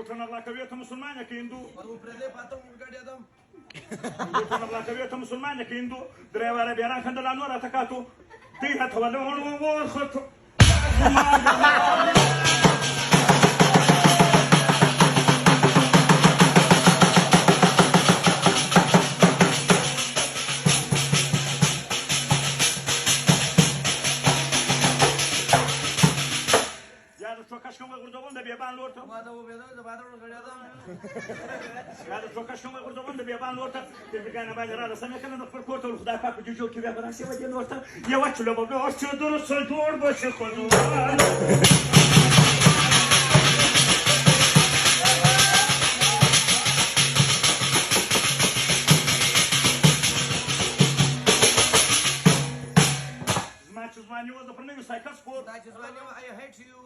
بوټونه غلا کوي ته مسلمان یې که هندو پردی پاته وګډېدم بوټونه غلا کوي ته مسلمان یې که هندو درې واره بیران خندلانو راته کاتو دی راته ولورخطو چوکشکم غردوان ده بیابان لورتا واده و بیادم ده بادر غړېدم دا چوکشکم غردوان ده بیابان لورتا د بګانه باندې را رسنه کنه د خپل کور ته خدای پاک په جوړ کې بیا براسي ودی لورتا یو چلو به اوس چې درس جوړ بشه خو Звонила за пронею сайка спор. Да, звонила, I hate you.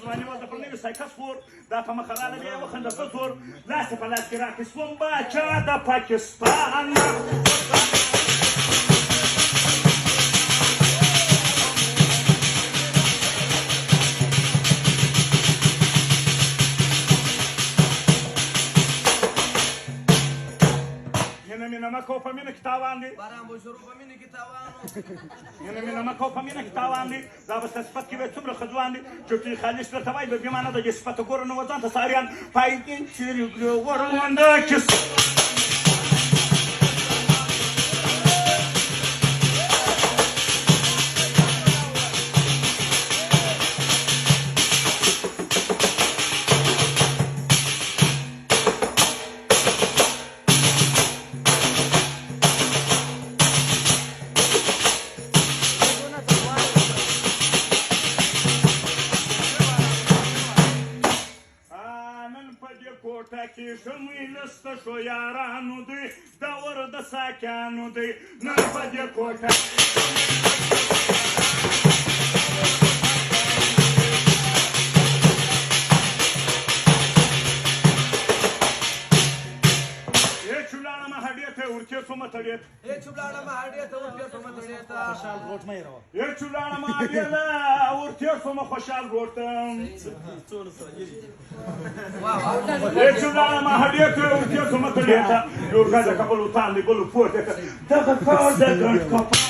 Звонила за пронею сайка спор. Да, по махарана я выхожу на тур. Ласти паласки раки свомба, чада Пакистана. Mina mako pa mina kitawandi. Baran bu şuru pa mina kitawano. Mina mako pa mina kitawandi. Da basta sifat ki ve tumra khadwandi. Çünkü khaliş la tavay be bimana da sifat gorun wazan ta sariyan. Paykin çiriglo warwanda kis. Шумилista šo jaranu di, da orada sakanu di, napad je kota. Čulana mahadijete urke suma talijet. Čulana mahadijete urke suma talijet. Xoşal rot mayro. Čulana mahadijete urke suma xoşal rotam. Čulana mahadijete urke suma talijet. Yorga da kapalu tali bolu forte. Da kapalu da kapalu.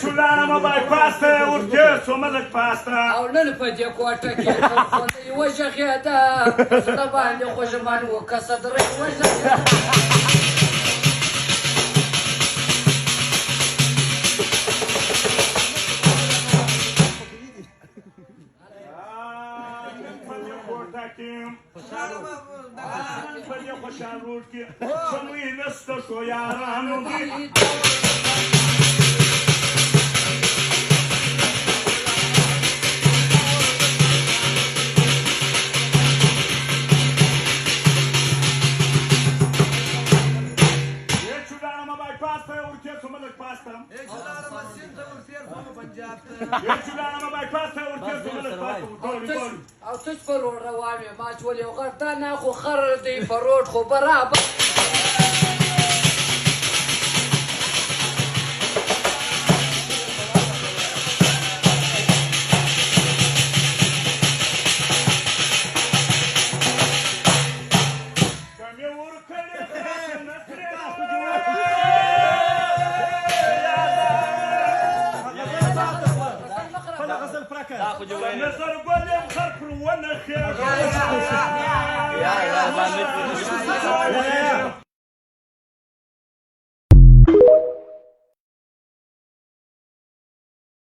Čulana ma bypasta, urke somalak pasta. Au năn pe de coata că o jaheta, să bani o jomanu o casa de rei o jaheta. Шумилista šo jaranu di. او تش پرور روانه ما چولې غردانه خو خر دی پروت خو برابر نظر قولي مخرفر وانا خير